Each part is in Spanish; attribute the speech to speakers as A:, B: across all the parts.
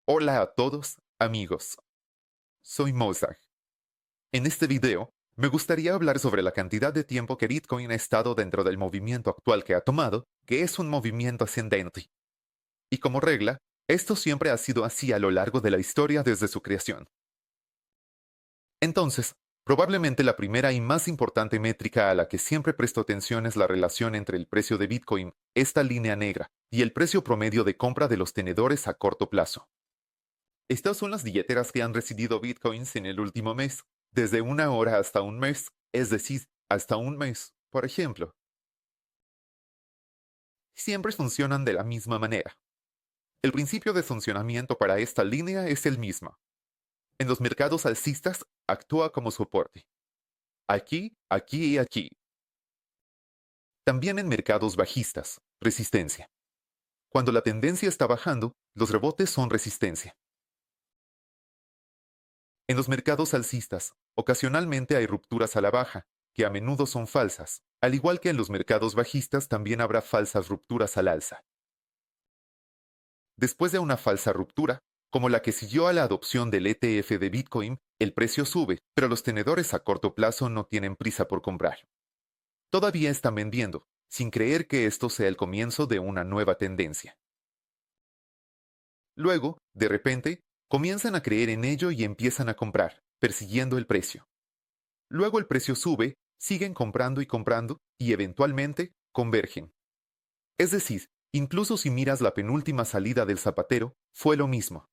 A: Hola a todos, amigos. Soy Mozart. En este video, me gustaría hablar sobre la cantidad de tiempo que Bitcoin ha estado dentro del movimiento actual que ha tomado, que es un movimiento ascendente. Y como regla, esto siempre ha sido así a lo largo de la historia desde su creación. Entonces, probablemente la primera y más importante métrica a la que siempre presto atención es la relación entre el precio de Bitcoin, esta línea negra, y el precio promedio de compra de los tenedores a corto plazo. Estas son las billeteras que han recibido bitcoins en el último mes, desde una hora hasta un mes, es decir, hasta un mes, por ejemplo. Siempre funcionan de la misma manera. El principio de funcionamiento para esta línea es el mismo. En los mercados alcistas actúa como soporte. Aquí, aquí y aquí. También en mercados bajistas, resistencia. Cuando la tendencia está bajando, los rebotes son resistencia. En los mercados alcistas, ocasionalmente hay rupturas a la baja, que a menudo son falsas, al igual que en los mercados bajistas también habrá falsas rupturas al alza. Después de una falsa ruptura, como la que siguió a la adopción del ETF de Bitcoin, el precio sube, pero los tenedores a corto plazo no tienen prisa por comprar. Todavía están vendiendo, sin creer que esto sea el comienzo de una nueva tendencia. Luego, de repente, comienzan a creer en ello y empiezan a comprar, persiguiendo el precio. Luego el precio sube, siguen comprando y eventualmente convergen. Es decir, incluso si miras la penúltima salida del zapatero, fue lo mismo.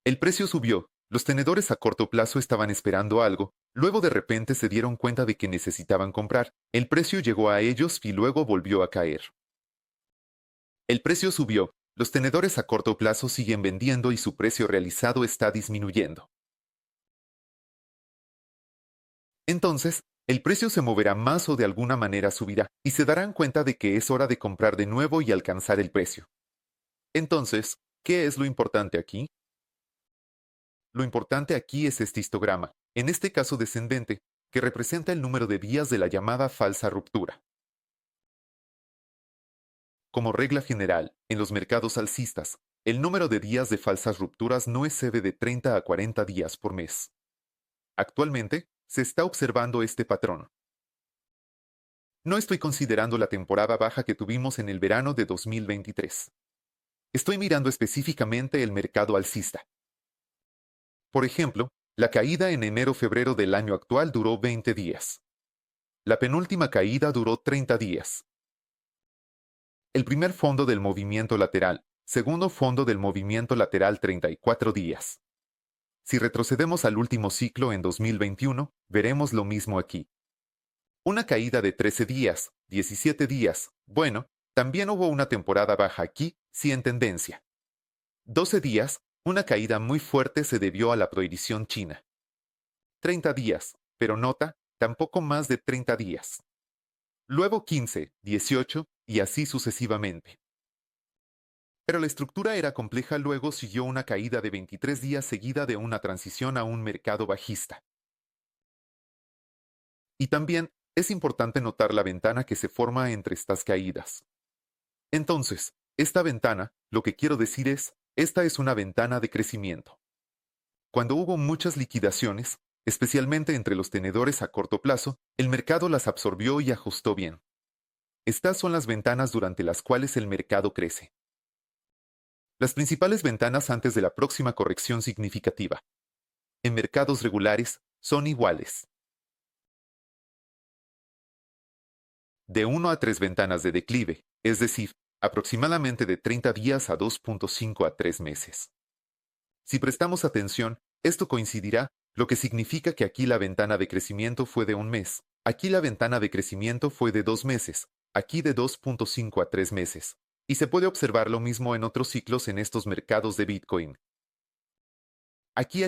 A: El precio subió, los tenedores a corto plazo estaban esperando algo, luego de repente se dieron cuenta de que necesitaban comprar, el precio llegó a ellos y luego volvió a caer. El precio subió, los tenedores a corto plazo siguen vendiendo y su precio realizado está disminuyendo. Entonces, el precio se moverá más o de alguna manera subirá, y se darán cuenta de que es hora de comprar de nuevo y alcanzar el precio. Entonces, ¿qué es lo importante aquí? Lo importante aquí es este histograma, en este caso descendente, que representa el número de días de la llamada falsa ruptura. Como regla general, en los mercados alcistas, el número de días de falsas rupturas no excede de 30 a 40 días por mes. Actualmente, se está observando este patrón. No estoy considerando la temporada baja que tuvimos en el verano de 2023. Estoy mirando específicamente el mercado alcista. Por ejemplo, la caída en enero-febrero del año actual duró 20 días. La penúltima caída duró 30 días. El primer fondo del movimiento lateral, segundo fondo del movimiento lateral 34 días. Si retrocedemos al último ciclo en 2021, veremos lo mismo aquí. Una caída de 13 días, 17 días. Bueno, también hubo una temporada baja aquí, sí en tendencia. 12 días, una caída muy fuerte se debió a la prohibición china. 30 días, pero nota, tampoco más de 30 días. Luego 15, 18 y así sucesivamente. Pero la estructura era compleja, luego siguió una caída de 23 días seguida de una transición a un mercado bajista. Y también es importante notar la ventana que se forma entre estas caídas. Entonces, esta ventana, lo que quiero decir es, esta es una ventana de crecimiento. Cuando hubo muchas liquidaciones, especialmente entre los tenedores a corto plazo, el mercado las absorbió y ajustó bien. Estas son las ventanas durante las cuales el mercado crece. Las principales ventanas antes de la próxima corrección significativa. En mercados regulares, son iguales. De 1 a 3 ventanas de declive, es decir, aproximadamente de 30 días a 2.5 a 3 meses. Si prestamos atención, esto coincidirá, lo que significa que aquí la ventana de crecimiento fue de un mes, aquí la ventana de crecimiento fue de 2 meses, aquí de 2.5 a 3 meses. Y se puede observar lo mismo en otros ciclos en estos mercados de Bitcoin. Aquí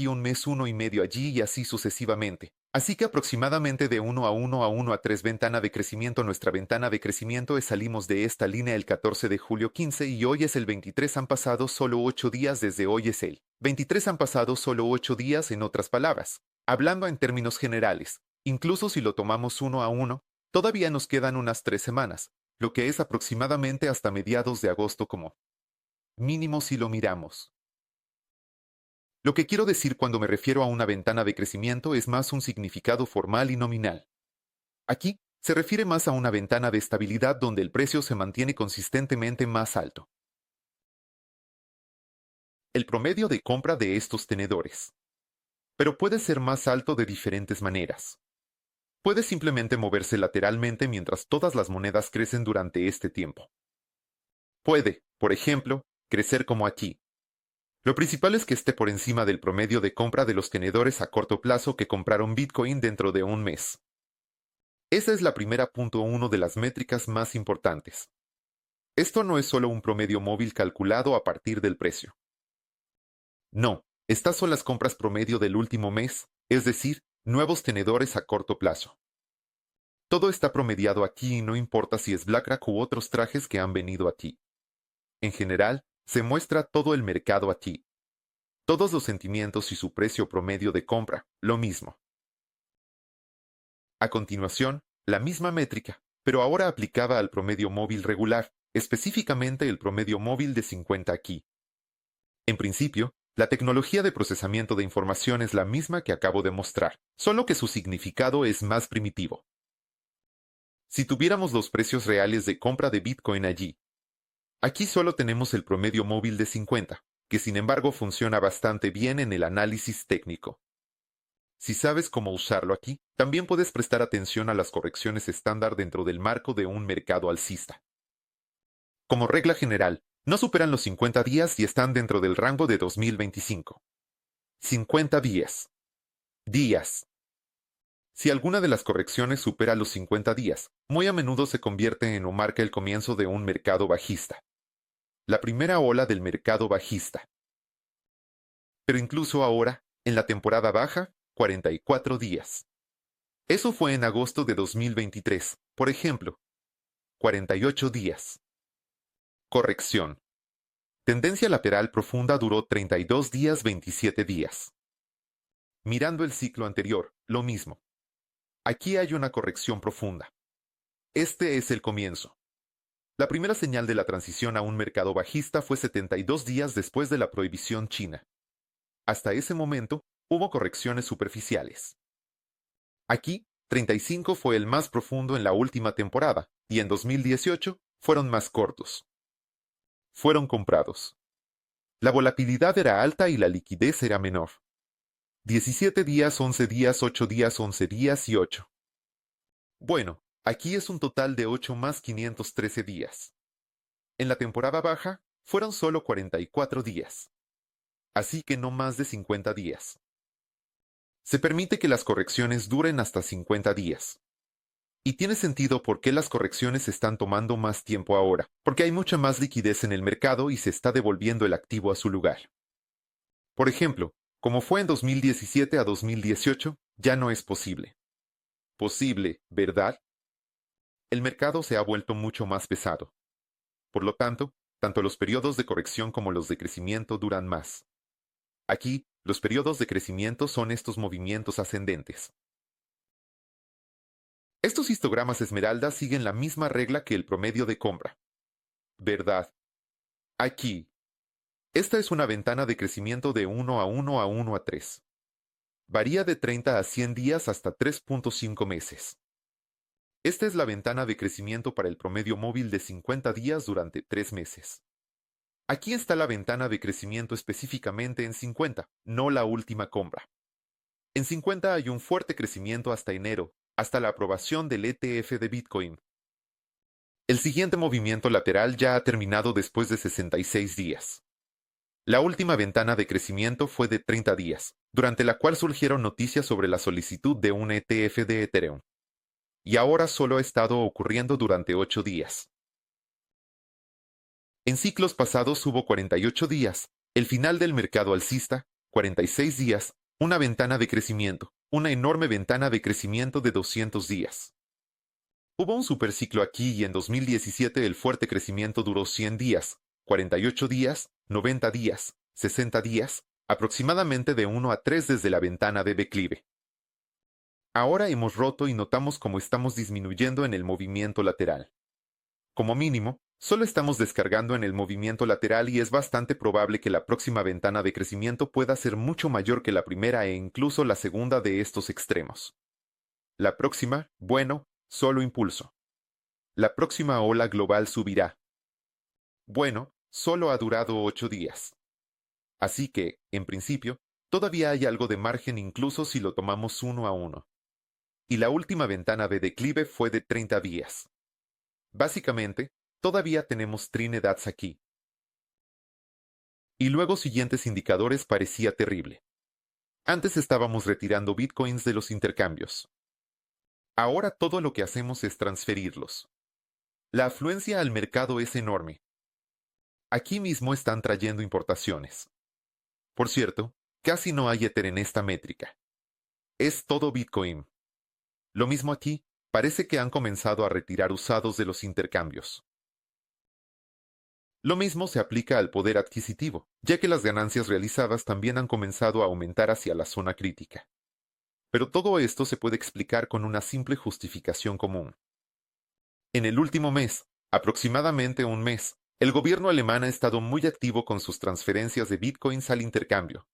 A: un mes, 1,5 allí y así sucesivamente. Así que aproximadamente de 1 a 1 a 1 a 3 ventana de crecimiento. Nuestra ventana de crecimiento es salimos de esta línea el 14 de julio 15 y hoy es el 23. Han pasado solo 8 días desde hoy es el 23. Han pasado solo 8 días en otras palabras. Hablando en términos generales, incluso si lo tomamos 1 a 1, todavía nos quedan unas 3 semanas, lo que es aproximadamente hasta mediados de agosto como mínimo si lo miramos. Lo que quiero decir cuando me refiero a una ventana de crecimiento es más un significado formal y nominal. Aquí se refiere más a una ventana de estabilidad donde el precio se mantiene consistentemente más alto. El promedio de compra de estos tenedores. Pero puede ser más alto de diferentes maneras. Puede simplemente moverse lateralmente mientras todas las monedas crecen durante este tiempo. Puede, por ejemplo, crecer como aquí. Lo principal es que esté por encima del promedio de compra de los tenedores a corto plazo que compraron Bitcoin dentro de un mes. Esa es la primera punto uno de las métricas más importantes. Esto no es solo un promedio móvil calculado a partir del precio. No, estas son las compras promedio del último mes, es decir, nuevos tenedores a corto plazo. Todo está promediado aquí y no importa si es BlackRock u otros trajes que han venido aquí. En general, se muestra todo el mercado aquí. Todos los sentimientos y su precio promedio de compra, lo mismo. A continuación, la misma métrica, pero ahora aplicada al promedio móvil regular, específicamente el promedio móvil de 50 aquí. En principio, la tecnología de procesamiento de información es la misma que acabo de mostrar, solo que su significado es más primitivo. Si tuviéramos los precios reales de compra de Bitcoin allí, aquí solo tenemos el promedio móvil de 50, que sin embargo funciona bastante bien en el análisis técnico. Si sabes cómo usarlo aquí, también puedes prestar atención a las correcciones estándar dentro del marco de un mercado alcista. Como regla general, no superan los 50 días y están dentro del rango de 2025. 50 días. Días. Si alguna de las correcciones supera los 50 días, muy a menudo se convierte en o marca el comienzo de un mercado bajista. La primera ola del mercado bajista. Pero incluso ahora, en la temporada baja, 44 días. Eso fue en agosto de 2023, por ejemplo. 48 días. Corrección. Tendencia lateral profunda duró 32 días 27 días. Mirando el ciclo anterior, lo mismo. Aquí hay una corrección profunda. Este es el comienzo. La primera señal de la transición a un mercado bajista fue 72 días después de la prohibición china. Hasta ese momento, hubo correcciones superficiales. Aquí, 35 fue el más profundo en la última temporada, y en 2018 fueron más cortos. Fueron comprados. La volatilidad era alta y la liquidez era menor. 17 días, 11 días, 8 días, 11 días y 8. Bueno, aquí es un total de 8 más 513 días. En la temporada baja, fueron solo 44 días. Así que no más de 50 días. Se permite que las correcciones duren hasta 50 días. Y tiene sentido por qué las correcciones están tomando más tiempo ahora, porque hay mucha más liquidez en el mercado y se está devolviendo el activo a su lugar. Por ejemplo, como fue en 2017 a 2018, ya no es posible. Posible, ¿verdad? El mercado se ha vuelto mucho más pesado. Por lo tanto, tanto los periodos de corrección como los de crecimiento duran más. Aquí, los periodos de crecimiento son estos movimientos ascendentes. Estos histogramas esmeralda siguen la misma regla que el promedio de compra. ¿Verdad? Aquí. Esta es una ventana de crecimiento de 1 a 1 a 1 a 3. Varía de 30 a 100 días hasta 3.5 meses. Esta es la ventana de crecimiento para el promedio móvil de 50 días durante 3 meses. Aquí está la ventana de crecimiento específicamente en 50, no la última compra. En 50 hay un fuerte crecimiento hasta enero, hasta la aprobación del ETF de Bitcoin. El siguiente movimiento lateral ya ha terminado después de 66 días. La última ventana de crecimiento fue de 30 días, durante la cual surgieron noticias sobre la solicitud de un ETF de Ethereum. Y ahora solo ha estado ocurriendo durante 8 días. En ciclos pasados hubo 48 días, el final del mercado alcista, 46 días, una ventana de crecimiento, una enorme ventana de crecimiento de 200 días. Hubo un superciclo aquí y en 2017 el fuerte crecimiento duró 100 días, 48 días, 90 días, 60 días, aproximadamente de 1 a 3 desde la ventana de declive. Ahora hemos roto y notamos cómo estamos disminuyendo en el movimiento lateral. Como mínimo, Solo estamos descargando en el movimiento lateral y es bastante probable que la próxima ventana de crecimiento pueda ser mucho mayor que la primera e incluso la segunda de estos extremos. La próxima, bueno, solo impulso. La próxima ola global subirá. Bueno, solo ha durado 8 días. Así que, en principio, todavía hay algo de margen incluso si lo tomamos uno a uno. Y la última ventana de declive fue de 30 días. Básicamente, todavía tenemos Trinidad aquí. Y luego siguientes indicadores parecía terrible. Antes estábamos retirando bitcoins de los intercambios. Ahora todo lo que hacemos es transferirlos. La afluencia al mercado es enorme. Aquí mismo están trayendo importaciones. Por cierto, casi no hay Ether en esta métrica. Es todo Bitcoin. Lo mismo aquí, parece que han comenzado a retirar usados de los intercambios. Lo mismo se aplica al poder adquisitivo, ya que las ganancias realizadas también han comenzado a aumentar hacia la zona crítica. Pero todo esto se puede explicar con una simple justificación común. En el último mes, aproximadamente un mes, el gobierno alemán ha estado muy activo con sus transferencias de bitcoins al intercambio.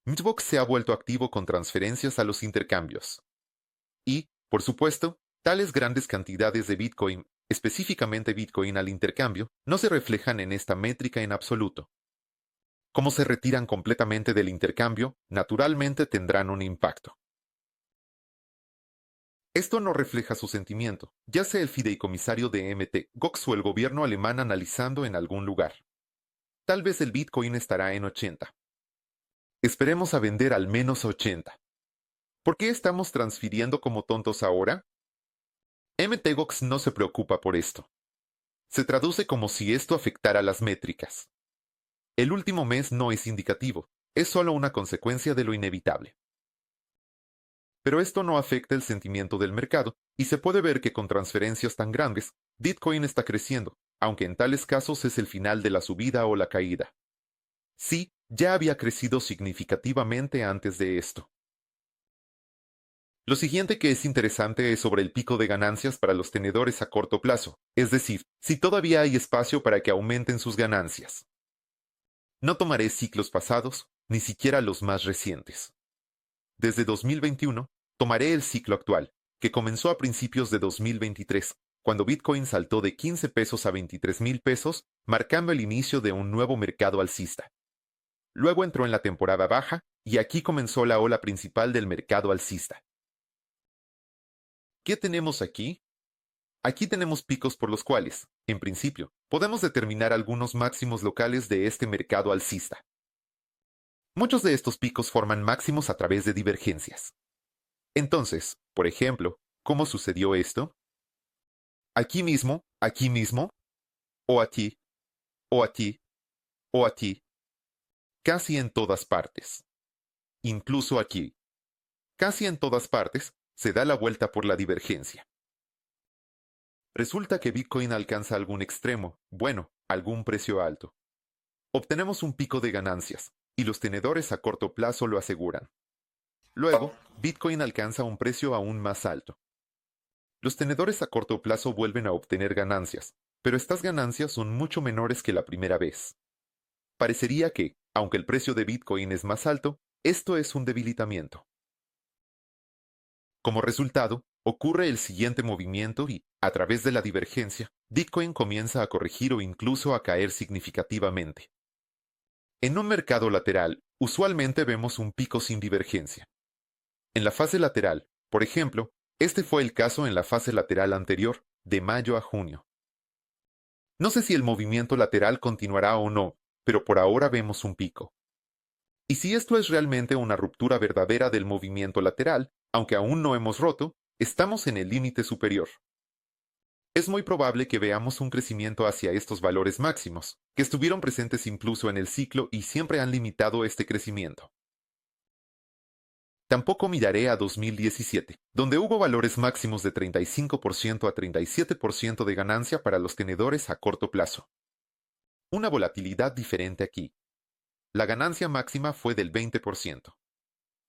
A: Mittwoch se ha vuelto activo con transferencias a los intercambios. Y, por supuesto, tales grandes cantidades de bitcoin, específicamente bitcoin al intercambio, no se reflejan en esta métrica en absoluto. Como se retiran completamente del intercambio, naturalmente tendrán un impacto. Esto no refleja su sentimiento, ya sea el fideicomisario de Mt. Gox o el gobierno alemán analizando en algún lugar. Tal vez el Bitcoin estará en 80. Esperemos a vender al menos 80. ¿Por qué estamos transfiriendo como tontos ahora? Mt. Gox no se preocupa por esto. Se traduce como si esto afectara las métricas. El último mes no es indicativo, es solo una consecuencia de lo inevitable. Pero esto no afecta el sentimiento del mercado, y se puede ver que con transferencias tan grandes, Bitcoin está creciendo, aunque en tales casos es el final de la subida o la caída. Sí, ya había crecido significativamente antes de esto. Lo siguiente que es interesante es sobre el pico de ganancias para los tenedores a corto plazo, es decir, si todavía hay espacio para que aumenten sus ganancias. No tomaré ciclos pasados, ni siquiera los más recientes. Desde 2021, tomaré el ciclo actual, que comenzó a principios de 2023, cuando Bitcoin saltó de 15 pesos a 23,000 pesos, marcando el inicio de un nuevo mercado alcista. Luego entró en la temporada baja, y aquí comenzó la ola principal del mercado alcista. ¿Qué tenemos aquí? Aquí tenemos picos por los cuales, en principio, podemos determinar algunos máximos locales de este mercado alcista. Muchos de estos picos forman máximos a través de divergencias. Entonces, por ejemplo, ¿cómo sucedió esto? Aquí mismo, o aquí, o aquí, o aquí, casi en todas partes. Incluso aquí. Casi en todas partes se da la vuelta por la divergencia. Resulta que Bitcoin alcanza algún extremo, bueno, algún precio alto. Obtenemos un pico de ganancias, y los tenedores a corto plazo lo aseguran. Luego, Bitcoin alcanza un precio aún más alto. Los tenedores a corto plazo vuelven a obtener ganancias, pero estas ganancias son mucho menores que la primera vez. Parecería que, aunque el precio de Bitcoin es más alto, esto es un debilitamiento. Como resultado, ocurre el siguiente movimiento y, a través de la divergencia, Bitcoin comienza a corregir o incluso a caer significativamente. En un mercado lateral, usualmente vemos un pico sin divergencia. En la fase lateral, por ejemplo, este fue el caso en la fase lateral anterior, de mayo a junio. No sé si el movimiento lateral continuará o no, pero por ahora vemos un pico. Y si esto es realmente una ruptura verdadera del movimiento lateral, aunque aún no hemos roto, estamos en el límite superior. Es muy probable que veamos un crecimiento hacia estos valores máximos, que estuvieron presentes incluso en el ciclo y siempre han limitado este crecimiento. Tampoco miraré a 2017, donde hubo valores máximos de 35% a 37% de ganancia para los tenedores a corto plazo. Una volatilidad diferente aquí. La ganancia máxima fue del 20%.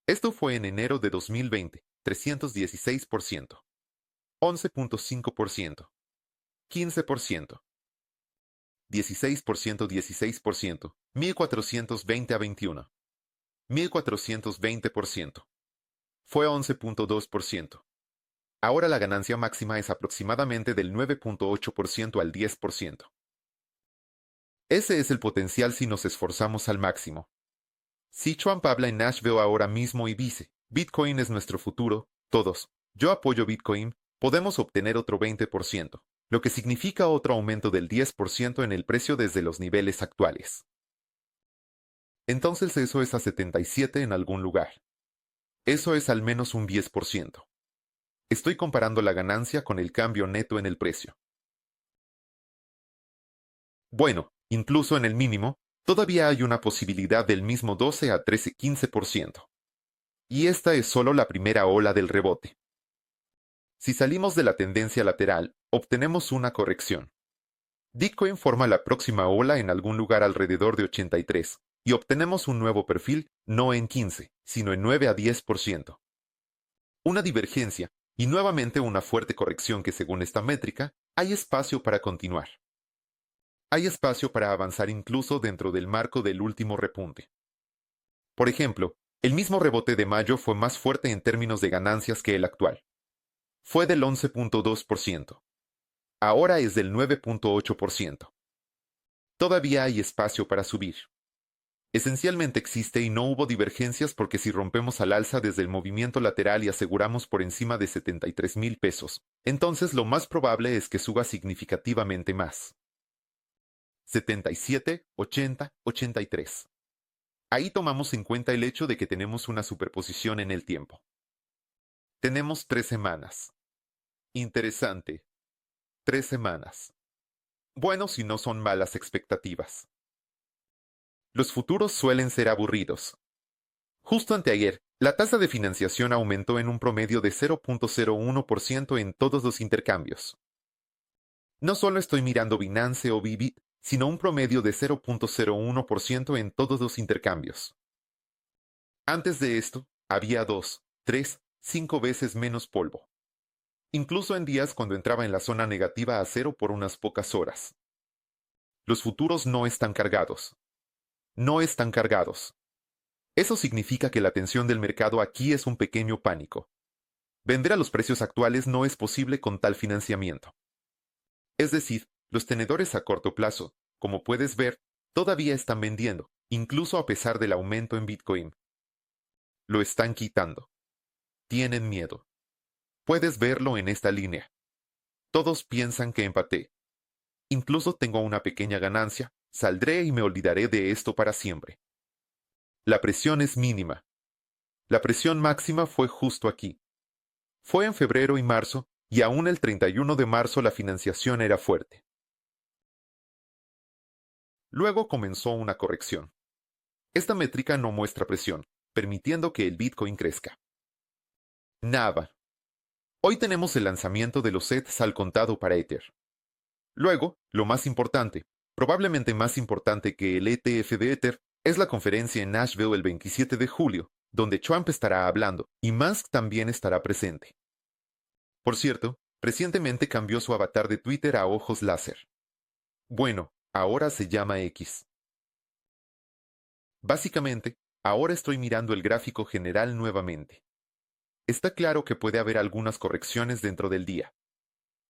A: Esto fue en enero de 2020, 316%, 11.5%, 15%, 16%, 16%, 1420 a 21, 1420%. Fue 11.2%. Ahora la ganancia máxima es aproximadamente del 9.8% al 10%. Ese es el potencial si nos esforzamos al máximo. Si Trump habla en Nashville ahora mismo y dice, Bitcoin es nuestro futuro, todos, yo apoyo Bitcoin, podemos obtener otro 20%, lo que significa otro aumento del 10% en el precio desde los niveles actuales. Entonces eso es a 77 en algún lugar. Eso es al menos un 10%. Estoy comparando la ganancia con el cambio neto en el precio. Bueno, incluso en el mínimo, todavía hay una posibilidad del mismo 12 a 13, 15%. Y esta es solo la primera ola del rebote. Si salimos de la tendencia lateral, obtenemos una corrección. Bitcoin forma la próxima ola en algún lugar alrededor de 83, y obtenemos un nuevo perfil no en 15, sino en 9 a 10%. Una divergencia, y nuevamente una fuerte corrección que según esta métrica, hay espacio para continuar. Hay espacio para avanzar incluso dentro del marco del último repunte. Por ejemplo, el mismo rebote de mayo fue más fuerte en términos de ganancias que el actual. Fue del 11.2%. Ahora es del 9.8%. Todavía hay espacio para subir. Esencialmente existe y no hubo divergencias porque si rompemos al alza desde el movimiento lateral y aseguramos por encima de 73,000 pesos, entonces lo más probable es que suba significativamente más. 77, 80, 83. Ahí tomamos en cuenta el hecho de que tenemos una superposición en el tiempo. Tenemos 3 semanas. Interesante. 3 semanas. Bueno, si no son malas expectativas. Los futuros suelen ser aburridos. Justo anteayer, la tasa de financiación aumentó en un promedio de 0.01% en todos los intercambios. No solo estoy mirando Binance o Bybit, sino un promedio de 0.01% en todos los intercambios. Antes de esto, había 2, 3, 5 veces menos polvo. Incluso en días cuando entraba en la zona negativa a cero por unas pocas horas. Los futuros no están cargados. No están cargados. Eso significa que la tensión del mercado aquí es un pequeño pánico. Vender a los precios actuales no es posible con tal financiamiento. Es decir, los tenedores a corto plazo, como puedes ver, todavía están vendiendo, incluso a pesar del aumento en Bitcoin. Lo están quitando. Tienen miedo. Puedes verlo en esta línea. Todos piensan que empaté. Incluso tengo una pequeña ganancia, saldré y me olvidaré de esto para siempre. La presión es mínima. La presión máxima fue justo aquí. Fue en febrero y marzo, y aún el 31 de marzo la financiación era fuerte. Luego comenzó una corrección. Esta métrica no muestra presión, permitiendo que el Bitcoin crezca. Nada. Hoy tenemos el lanzamiento de los ETHs al contado para Ether. Luego, lo más importante, probablemente más importante que el ETF de Ether, es la conferencia en Nashville el 27 de julio, donde Trump estará hablando y Musk también estará presente. Por cierto, recientemente cambió su avatar de Twitter a ojos láser. Bueno, ahora se llama X. Básicamente, ahora estoy mirando el gráfico general nuevamente. Está claro que puede haber algunas correcciones dentro del día.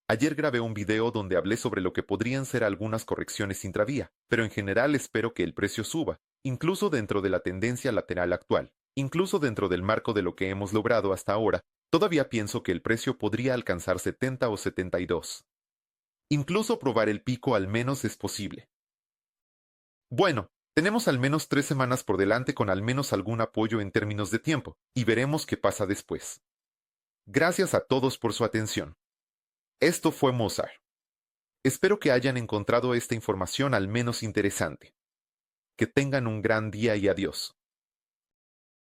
A: Ayer grabé un video donde hablé sobre lo que podrían ser algunas correcciones intradía, pero en general espero que el precio suba, incluso dentro de la tendencia lateral actual, incluso dentro del marco de lo que hemos logrado hasta ahora, todavía pienso que el precio podría alcanzar 70 o 72. Incluso probar el pico al menos es posible. Bueno, tenemos al menos 3 semanas por delante con al menos algún apoyo en términos de tiempo, y veremos qué pasa después. Gracias a todos por su atención. Esto fue Mozart. Espero que hayan encontrado esta información al menos interesante. Que tengan un gran día y adiós.